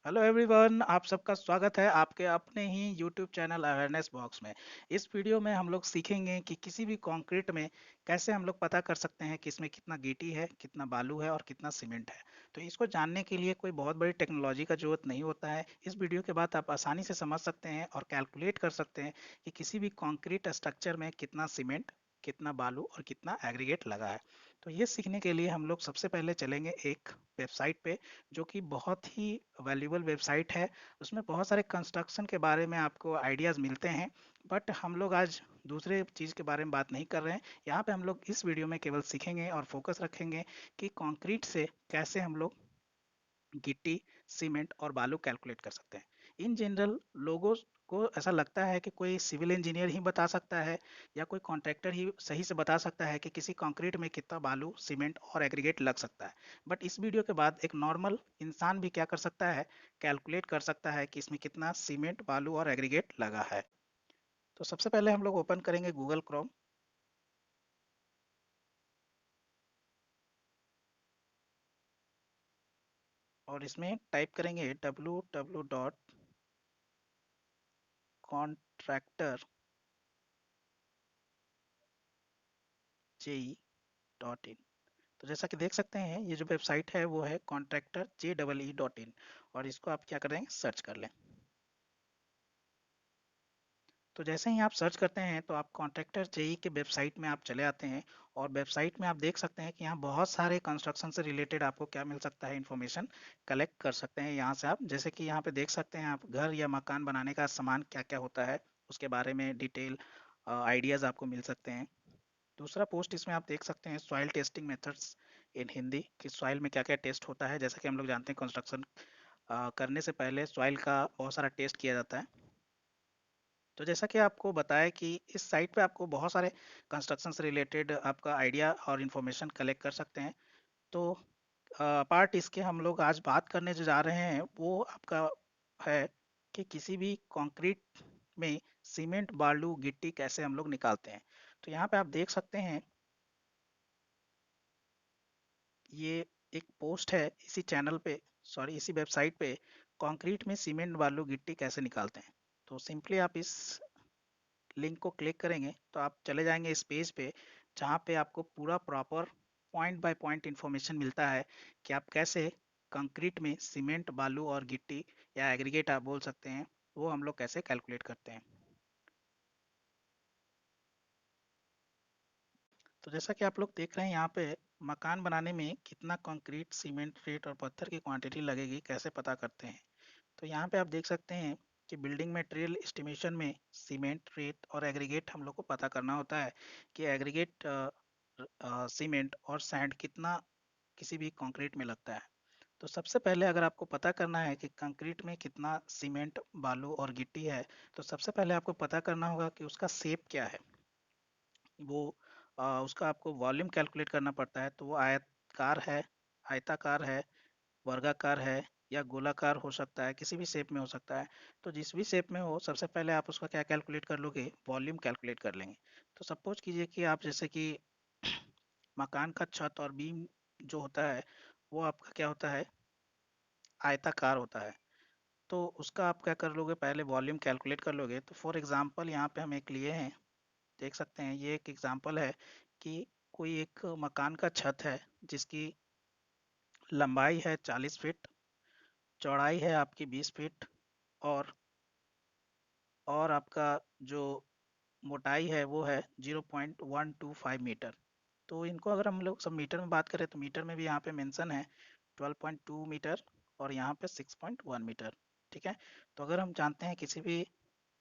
Hello everyone, आप सबका स्वागत है आपके अपने ही यूट्यूब चैनल अवेयरनेस बॉक्स में। इस वीडियो में हम लोग सीखेंगे कि किसी भी कंक्रीट में कैसे हम लोग पता कर सकते हैं कि इसमें कितना गिटी है, कितना बालू है और कितना सीमेंट है। तो इसको जानने के लिए कोई बहुत बड़ी टेक्नोलॉजी का जरूरत नहीं होता है। इस वीडियो के बाद आप आसानी से समझ सकते हैं और कैलकुलेट कर सकते हैं कि किसी भी कंक्रीट स्ट्रक्चर में कितना सीमेंट, कितना बालू और कितना एग्रीगेट लगा है। तो ये सीखने के लिए हम लोग सबसे पहले चलेंगे एक वेबसाइट पे, जो कि बहुत ही वैल्यूबल वेबसाइट है। उसमें बहुत सारे कंस्ट्रक्शन के बारे में आपको आइडियाज़ मिलते हैं। बट हम लोग आज दूसरे चीज़ के बारे में बात नहीं कर रहे हैं। यहाँ पे हम लोग इस वीडियो में केवल सीखेंगे और फोकस रखेंगे कि कंक्रीट से कैसे हम लोग गिट्टी, सीमेंट और बालू कैलकुलेट कर सकते हैं। इन जनरल लोगों को ऐसा लगता है कि कोई सिविल इंजीनियर ही बता सकता है या कोई कॉन्ट्रैक्टर ही सही से बता सकता है कि किसी कंक्रीट में कितना बालू, सीमेंट और एग्रीगेट लग सकता है। बट इस वीडियो के बाद एक नॉर्मल इंसान भी क्या कर सकता है, कैलकुलेट कर सकता है कि इसमें कितना सीमेंट, बालू और एग्रीगेट लगा है। तो सबसे पहले हम लोग ओपन करेंगे गूगल क्रोम और इसमें टाइप करेंगे www.contractor.je डॉट इन। तो जैसा कि देख सकते हैं, ये जो वेबसाइट है वो है contractor J double E dot in. और इसको आप क्या करेंगे, सर्च कर लें। तो जैसे ही आप सर्च करते हैं तो आप कॉन्ट्रैक्टर जेई के वेबसाइट में आप चले आते हैं। और वेबसाइट में आप देख सकते हैं कि यहाँ बहुत सारे कंस्ट्रक्शन से रिलेटेड आपको क्या मिल सकता है, इन्फॉर्मेशन कलेक्ट कर सकते हैं यहाँ से आप। जैसे कि यहाँ पे देख सकते हैं आप, घर या मकान बनाने का सामान क्या क्या होता है उसके बारे में डिटेल आइडियाज़ आपको मिल सकते हैं। दूसरा पोस्ट इसमें आप देख सकते हैं soil testing methods in Hindi, कि सॉइल में क्या क्या टेस्ट होता है। जैसा कि हम लोग जानते हैं, कंस्ट्रक्शन करने से पहले सॉइल का बहुत सारा टेस्ट किया जाता है। तो जैसा कि आपको बताया कि इस साइट पे आपको बहुत सारे कंस्ट्रक्शन से रिलेटेड आपका आइडिया और इन्फॉर्मेशन कलेक्ट कर सकते हैं। तो पार्ट इसके हम लोग आज बात करने जो जा रहे हैं वो आपका है कि किसी भी कंक्रीट में सीमेंट, बालू, गिट्टी कैसे हम लोग निकालते हैं। तो यहाँ पे आप देख सकते हैं, ये एक पोस्ट है इसी चैनल पे, सॉरी इसी वेबसाइट पे, कंक्रीट में सीमेंट, बालू, गिट्टी कैसे निकालते हैं। तो सिंपली आप इस लिंक को क्लिक करेंगे तो आप चले जाएंगे इस पेज पे, जहाँ पे आपको पूरा proper point by point information मिलता है कि आप कैसे कंक्रीट में सीमेंट, बालू और गिट्टी या एग्रीगेट आप बोल सकते हैं, वो हम लोग कैसे कैलकुलेट करते हैं। तो जैसा कि आप लोग देख रहे हैं यहाँ पे, मकान बनाने में कितना कंक्रीट, सीमेंट, रेत और पत्थर की क्वांटिटी लगेगी कैसे पता करते हैं। तो यहाँ पे आप देख सकते हैं कि बिल्डिंग मटेरियल एस्टिमेशन में सीमेंट, रेत और एग्रीगेट हम लोग को पता करना होता है कि एग्रीगेट, सीमेंट और सैंड कितना किसी भी कंक्रीट में लगता है। तो सबसे पहले अगर आपको पता करना है कि कंक्रीट में कितना सीमेंट, बालू और गिट्टी है, तो सबसे पहले आपको पता करना होगा कि उसका शेप क्या है। वो उसका आपको वॉल्यूम कैलकुलेट करना पड़ता है। तो वो आयतकार है, आयताकार है, वर्गाकार है या गोलाकार हो सकता है, किसी भी शेप में हो सकता है। तो जिस भी शेप में हो, सबसे पहले आप उसका क्या कैलकुलेट कर लोगे, वॉल्यूम कैलकुलेट कर लेंगे। तो सपोज कीजिए कि आप जैसे कि मकान का छत और बीम जो होता है वो आपका क्या होता है, आयताकार होता है। तो उसका आप क्या कर लोगे, पहले वॉल्यूम कैलकुलेट कर लोगे। तो फॉर एग्जांपल यहाँ पे हम एक लिए हैं, देख सकते हैं ये एक एग्जांपल है कि कोई एक मकान का छत है जिसकी लंबाई है 40 फीट, चौड़ाई है आपकी 20 फीट, और आपका जो मोटाई है वो है 0.125 मीटर। तो इनको अगर हम लोग सब मीटर में बात करें तो मीटर में भी यहाँ पे मेंशन है 12.2 मीटर और यहाँ पे 6.1 मीटर। ठीक है। तो अगर हम जानते हैं किसी भी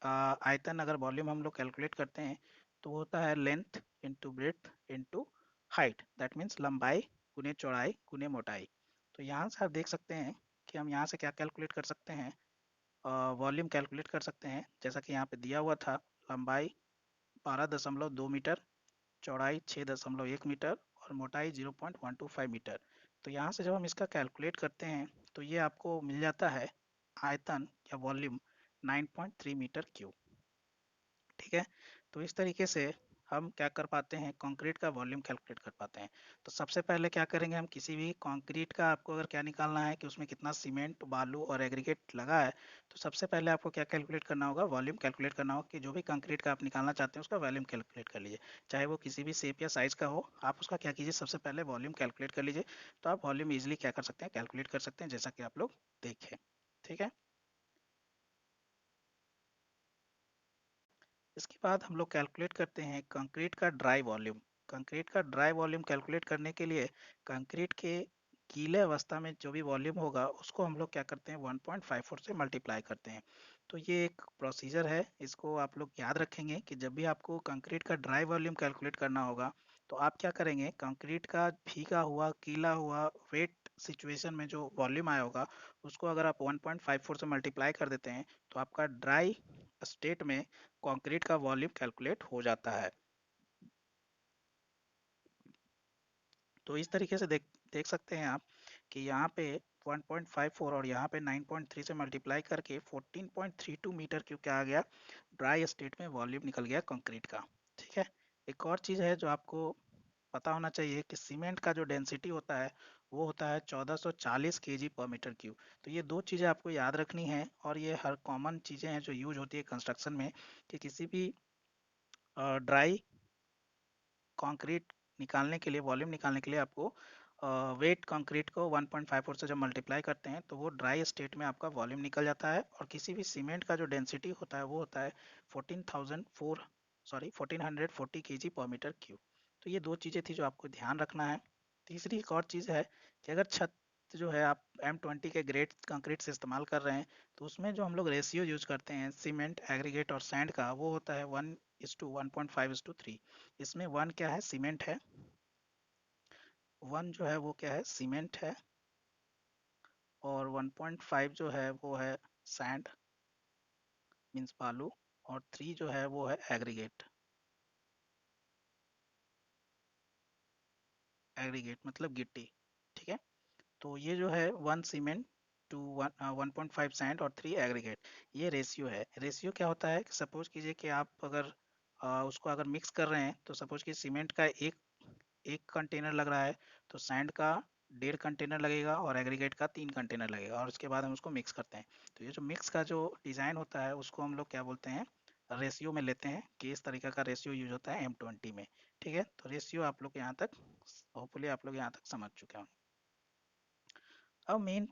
आयतन, अगर वॉल्यूम हम लोग कैलकुलेट करते हैं तो वो होता है length into breadth into height, that means लंबाई गुने चौड़ाई गुने मोटाई। तो यहाँ से आप देख सकते हैं कि हम यहाँ से क्या कैलकुलेट कर सकते हैं, वॉल्यूम कैलकुलेट कर सकते हैं। जैसा कि यहाँ पे दिया हुआ था, लंबाई 12.2 मीटर, चौड़ाई 6.1 मीटर और मोटाई 0.125 मीटर। तो यहाँ से जब हम इसका कैलकुलेट करते हैं तो ये आपको मिल जाता है आयतन या वॉल्यूम 9.3 मीटर क्यूब। ठीक है। तो इस तरीके से हम क्या कर पाते हैं, कंक्रीट का वॉल्यूम कैलकुलेट कर पाते हैं। तो सबसे पहले क्या करेंगे, हम किसी भी कंक्रीट का आपको अगर क्या निकालना है कि उसमें कितना सीमेंट, बालू और एग्रीगेट लगा है, तो सबसे पहले आपको क्या कैलकुलेट करना होगा, वॉल्यूम कैलकुलेट करना होगा कि जो भी कंक्रीट का आप निकालना चाहते हैं उसका वॉल्यूम कैलकुलेट कर लीजिए। चाहे वो किसी भी शेप या साइज का हो, आप उसका क्या कीजिए, सबसे पहले वॉल्यूम कैलकुलेट कर लीजिए। तो आप वॉल्यूम इजिली क्या कर सकते हैं, कैलकुलेट कर सकते हैं, जैसा कि आप लोग देखें। ठीक है। इसके बाद हम लोग कैलकुलेट करते हैं कंक्रीट का ड्राई वॉल्यूम। कंक्रीट का ड्राई वॉल्यूम कैलकुलेट करने के लिए कंक्रीट के गीले अवस्था में जो भी वॉल्यूम होगा उसको हम लोग क्या करते हैं, 1.54 से मल्टीप्लाई करते हैं। तो ये एक प्रोसीजर है, इसको आप लोग याद रखेंगे कि जब भी आपको कंक्रीट का ड्राई वॉल्यूम कैलकुलेट करना होगा तो आप क्या करेंगे, कंक्रीट का भीगा हुआ, गीला हुआ, वेट सिचुएशन में जो वॉल्यूम आया होगा उसको अगर आप 1.54 से मल्टीप्लाई कर देते हैं तो आपका ड्राई स्टेट में कंक्रीट का वॉल्यूम कैलकुलेट हो जाता है। तो इस तरीके से देख देख सकते हैं आप कि यहाँ पे 1.54 और यहाँ पे 9.3 से मल्टीप्लाई करके 14.32 मीटर क्यूब क्या आ गया, ड्राई स्टेट में वॉल्यूम निकल गया कंक्रीट का। ठीक है। एक और चीज़ है जो आपको पता होना चाहिए कि सीमेंट का जो डेंसिटी होता है वो होता है 1440 केजी पर मीटर क्यूब। तो ये दो चीज़ें आपको याद रखनी है और ये हर कॉमन चीज़ें हैं जो यूज होती है कंस्ट्रक्शन में, कि किसी भी ड्राई कंक्रीट निकालने के लिए, वॉल्यूम निकालने के लिए आपको वेट कंक्रीट को 1.54 से जब मल्टीप्लाई करते हैं तो वो ड्राई स्टेट में आपका वॉल्यूम निकल जाता है। और किसी भी सीमेंट का जो डेंसिटी होता है वो होता है 1440 केजी पर मीटर क्यूब। तो ये दो चीज़ें थी जो आपको ध्यान रखना है। तीसरी एक और चीज़ है कि अगर छत जो है आप M20 के ग्रेड कंक्रीट से इस्तेमाल कर रहे हैं तो उसमें जो हम लोग रेशियो यूज करते हैं सीमेंट, एग्रीगेट और सैंड का, वो होता है 1:1.5:3। इसमें 1 क्या है, सीमेंट है, 1 जो है वो क्या है, सीमेंट है, और 1.5 जो है वो है सैंड मीन्स बालू, और 3 जो है वो है एग्रीगेट। एग्रीगेट मतलब गिट्टी। ठीक है। तो ये जो है 1 सीमेंट टू 1.5 सैंड और 3 एग्रीगेट, ये रेशियो है। रेशियो क्या होता है कि सपोज कीजिए कि आप अगर उसको अगर मिक्स कर रहे हैं तो सपोज कि सीमेंट का एक एक कंटेनर लग रहा है तो सैंड का 1.5 कंटेनर लगेगा और एग्रीगेट का 3 कंटेनर लगेगा, और उसके बाद हम उसको मिक्स करते हैं। तो ये जो मिक्स का जो डिज़ाइन होता है उसको हम लोग क्या बोलते हैं, रेशियो में लेते हैं, कि इस तरीके का रेशियो यूज होता है M20 में। ठीक है। तो रेशियो आप लोग यहाँ तक, होपफुली आप लोग यहाँ तक समझ चुके होंगे। अब मेन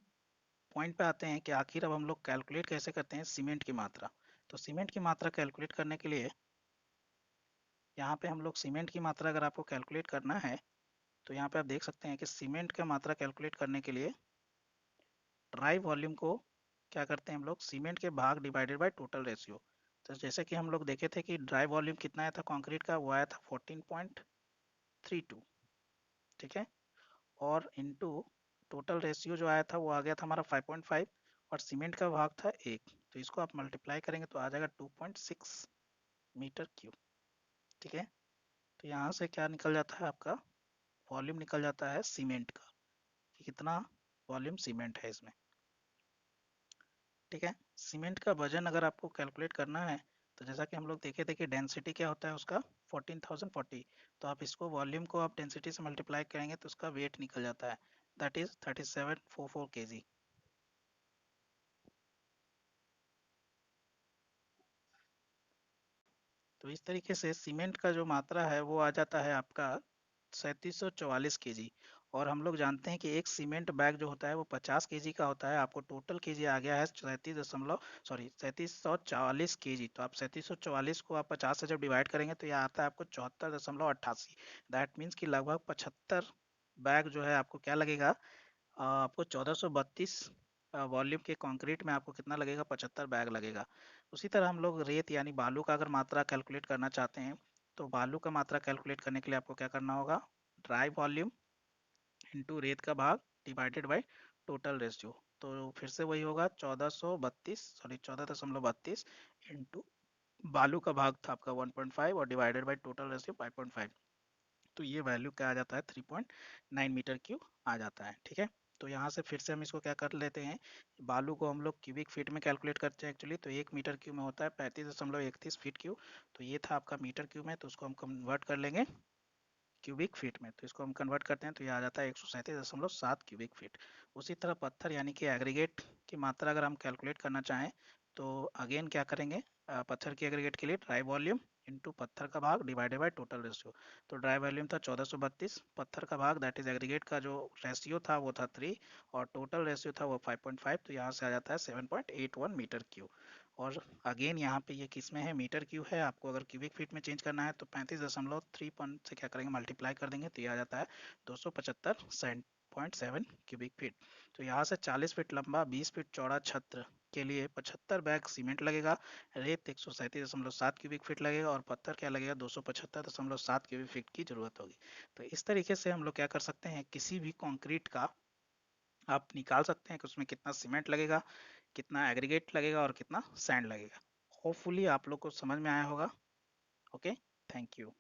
पॉइंट पे आते हैं कि आखिर अब हम लोग कैलकुलेट कैसे करते हैं सीमेंट की मात्रा। तो सीमेंट की मात्रा कैलकुलेट करने के लिए यहाँ पे हम लोग सीमेंट की मात्रा अगर आपको कैलकुलेट करना है तो यहाँ पे आप देख सकते हैं कि सीमेंट का मात्रा कैलकुलेट करने के लिए ड्राई वॉल्यूम को क्या करते हैं हम लोग, सीमेंट के भाग डिवाइडेड बाय टोटल रेशियो। तो जैसे कि हम लोग देखे थे कि ड्राई वॉल्यूम कितना आया था कंक्रीट का, वो आया था 14.32। ठीक है। और इनटू टोटल रेशियो जो आया था वो आ गया था हमारा 5.5, और सीमेंट का भाग था 1, तो इसको आप मल्टीप्लाई करेंगे तो आ जाएगा 2.6 मीटर क्यूब। ठीक है। तो यहाँ से क्या निकल जाता है, आपका वॉल्यूम निकल जाता है सीमेंट का, कि कितना वॉल्यूम सीमेंट है इसमें। ठीक है। सीमेंट का वजन अगर आपको कैलकुलेट करना है तो जैसा कि हम लोग देखे थे कि डेंसिटी क्या होता है उसका 14,040, तो आप इसको वॉल्यूम को आप डेंसिटी से मल्टीप्लाई करेंगे तो उसका वेट निकल जाता है, दैट इज 3744 केजी। तो इस तरीके से सीमेंट का जो मात्रा है वो आ जाता है आपका 3744 केजी। और हम लोग जानते हैं कि एक सीमेंट बैग जो होता है वो 50 केजी का होता है, आपको टोटल केजी आ गया है 3744 केजी। तो आप 3744 को आप 50 से जब डिवाइड करेंगे तो यह आता है आपको 74.88। दैट मीन्स कि लगभग 75 बैग जो है आपको क्या लगेगा, आपको 1432 वॉल्यूम के कंक्रीट में आपको कितना लगेगा, 75 बैग लगेगा। उसी तरह हम लोग रेत यानी बालू का अगर मात्रा कैलकुलेट करना चाहते हैं तो बालू का मात्रा कैलकुलेट करने के लिए आपको क्या करना होगा, ड्राई वॉल्यूम इंटू रेत का भाग डिवाइडेड बाय टोटल रेशियो। तो फिर से वही होगा 1432 इंटू बालू का भाग था आपका 1.5 और डिवाइडेड बाय टोटल रेशियो 5.5। तो ये वैल्यू क्या आ जाता है, 3.9 मीटर क्यूब आ जाता है। ठीक है। तो यहाँ से फिर से हम इसको क्या कर लेते हैं, बालू को हम लोग क्यूबिक फीट में कैलकुलेट करते हैं एक्चुअली। तो 1 मीटर क्यूब में होता है 35.31 फीट क्यूब। तो ये था आपका मीटर क्यूब में, तो उसको हम कन्वर्ट कर लेंगे क्यूबिक फीट में। तो इसको हम कन्वर्ट करते हैं तो ये आ जाता है 137.7 क्यूबिक फीट। उसी तरह पत्थर यानी कि एग्रीगेट की मात्रा अगर हम कैलकुलेट करना चाहें तो अगेन क्या करेंगे, पत्थर की एग्रीगेट के लिए ड्राई वॉल्यूम इंटू पत्थर का भाग डिवाइडेड बाय टोटल रेशियो। तो ड्राई वॉल्यूम था 1432, पत्थर का भाग दैट इज एग्रीगेट का जो रेशियो था वो था 3, और टोटल रेशियो था वो 5.5। तो यहाँ से आ जाता है 7.81 मीटर क्यूब। और अगेन यहाँ पे ये किस में है, मीटर क्यूब है। आपको अगर क्यूबिक फीट में चेंज करना है तो 35.3 से क्या करेंगे, मल्टीप्लाई कर देंगे, तो ये आ जाता है 275.7 क्यूबिक फीट। तो यहाँ से 40 फीट लंबा 20 फीट चौड़ा छत्र के लिए 75 बैग सीमेंट लगेगा, रेत 137.7 क्यूबिक फीट लगेगा, और पत्थर क्या लगेगा 275.7 क्यूबिक फीट की जरूरत होगी। तो इस तरीके से हम लोग क्या कर सकते हैं, किसी भी कंक्रीट का आप निकाल सकते हैं कि उसमें कितना सीमेंट लगेगा, कितना एग्रीगेट लगेगा और कितना सैंड लगेगा। होपफुली आप लोग को समझ में आया होगा। Okay, thank you.